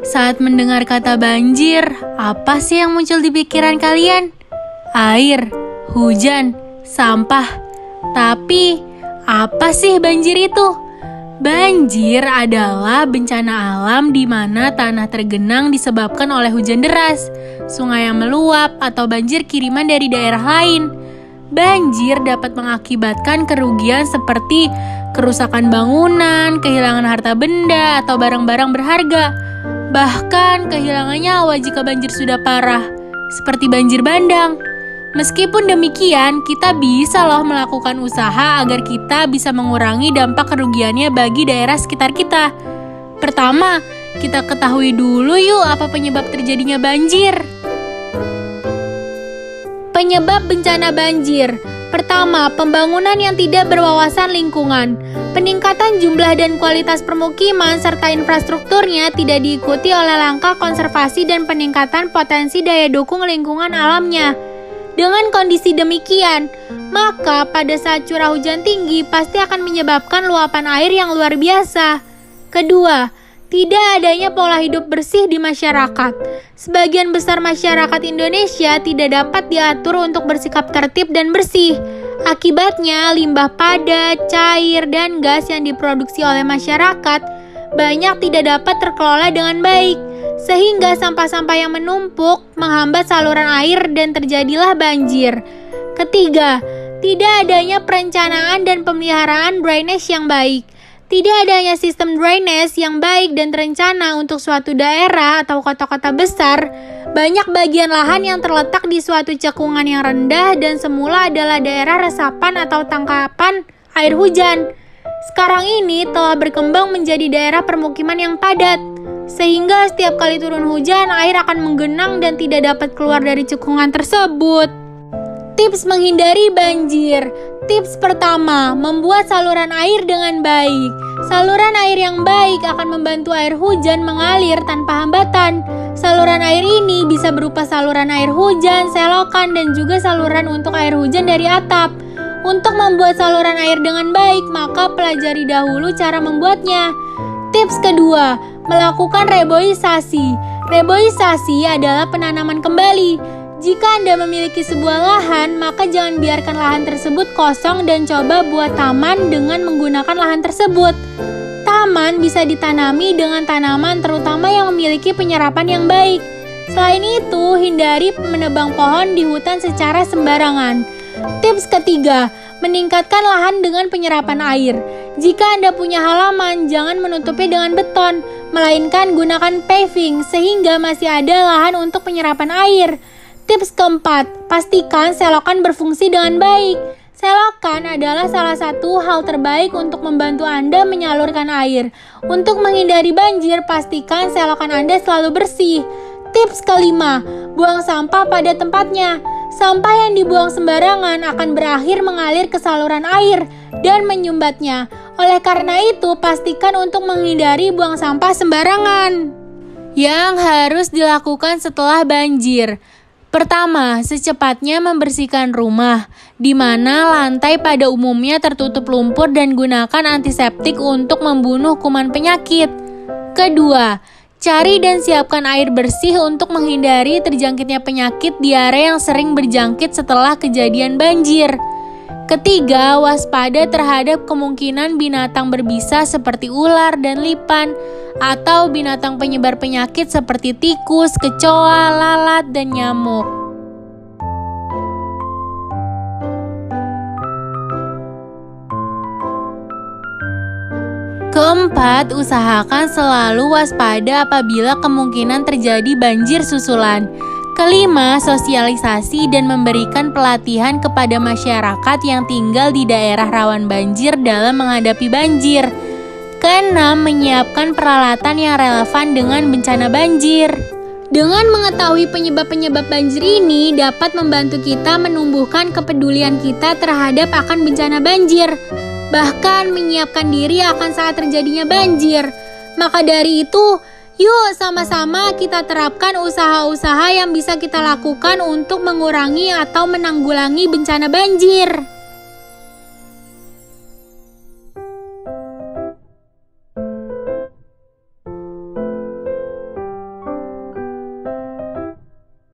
Saat mendengar kata banjir, apa sih yang muncul di pikiran kalian? Air, hujan, sampah. Tapi, apa sih banjir itu? Banjir adalah bencana alam di mana tanah tergenang disebabkan oleh hujan deras, sungai yang meluap, atau banjir kiriman dari daerah lain. Banjir dapat mengakibatkan kerugian seperti kerusakan bangunan, kehilangan harta benda, atau barang-barang berharga. Bahkan kehilangan nyawa jika banjir sudah parah, seperti banjir bandang. Meskipun demikian, kita bisa loh melakukan usaha agar kita bisa mengurangi dampak kerugiannya bagi daerah sekitar kita. Pertama, kita ketahui dulu yuk apa penyebab terjadinya banjir. Penyebab bencana banjir. Pertama, pembangunan yang tidak berwawasan lingkungan. Peningkatan jumlah dan kualitas permukiman serta infrastrukturnya tidak diikuti oleh langkah konservasi dan peningkatan potensi daya dukung lingkungan alamnya. Dengan kondisi demikian, maka pada saat curah hujan tinggi pasti akan menyebabkan luapan air yang luar biasa. Kedua, tidak adanya pola hidup bersih di masyarakat. Sebagian besar masyarakat Indonesia tidak dapat diatur untuk bersikap tertib dan bersih. Akibatnya, limbah padat, cair, dan gas yang diproduksi oleh masyarakat banyak tidak dapat terkelola dengan baik, sehingga sampah-sampah yang menumpuk menghambat saluran air dan terjadilah banjir. Ketiga, tidak adanya perencanaan dan pemeliharaan drainase yang baik. Tidak adanya sistem drainase yang baik dan terencana untuk suatu daerah atau kota-kota besar. Banyak bagian lahan yang terletak di suatu cekungan yang rendah dan semula adalah daerah resapan atau tangkapan air hujan. Sekarang ini telah berkembang menjadi daerah permukiman yang padat, sehingga setiap kali turun hujan, air akan menggenang dan tidak dapat keluar dari cekungan tersebut. Tips menghindari banjir. Tips pertama, membuat saluran air dengan baik. Saluran air yang baik akan membantu air hujan mengalir tanpa hambatan. Saluran air ini bisa berupa saluran air hujan, selokan, dan juga saluran untuk air hujan dari atap. Untuk membuat saluran air dengan baik, maka pelajari dahulu cara membuatnya. Tips kedua, melakukan reboisasi. Reboisasi adalah penanaman kembali. Jika Anda memiliki sebuah lahan, maka jangan biarkan lahan tersebut kosong dan coba buat taman dengan menggunakan lahan tersebut. Taman bisa ditanami dengan tanaman terutama yang memiliki penyerapan yang baik. Selain itu, hindari menebang pohon di hutan secara sembarangan. Tips ketiga, meningkatkan lahan dengan penyerapan air. Jika Anda punya halaman, jangan menutupi dengan beton, melainkan gunakan paving sehingga masih ada lahan untuk penyerapan air. Tips keempat, pastikan selokan berfungsi dengan baik. Selokan adalah salah satu hal terbaik untuk membantu Anda menyalurkan air. Untuk menghindari banjir, pastikan selokan Anda selalu bersih. Tips kelima, buang sampah pada tempatnya. Sampah yang dibuang sembarangan akan berakhir mengalir ke saluran air dan menyumbatnya. Oleh karena itu, pastikan untuk menghindari buang sampah sembarangan. Yang harus dilakukan setelah banjir. Pertama, secepatnya membersihkan rumah, di mana lantai pada umumnya tertutup lumpur dan gunakan antiseptik untuk membunuh kuman penyakit. Kedua, cari dan siapkan air bersih untuk menghindari terjangkitnya penyakit diare yang sering berjangkit setelah kejadian banjir. Ketiga, waspada terhadap kemungkinan binatang berbisa seperti ular dan lipan, atau binatang penyebar penyakit seperti tikus, kecoa, lalat, dan nyamuk. Keempat, usahakan selalu waspada apabila kemungkinan terjadi banjir susulan. Kelima, sosialisasi dan memberikan pelatihan kepada masyarakat yang tinggal di daerah rawan banjir dalam menghadapi banjir. Keenam, menyiapkan peralatan yang relevan dengan bencana banjir. Dengan mengetahui penyebab-penyebab banjir ini dapat membantu kita menumbuhkan kepedulian kita terhadap akan bencana banjir. Bahkan menyiapkan diri akan saat terjadinya banjir. Maka dari itu, yuk sama-sama kita terapkan usaha-usaha yang bisa kita lakukan untuk mengurangi atau menanggulangi bencana banjir.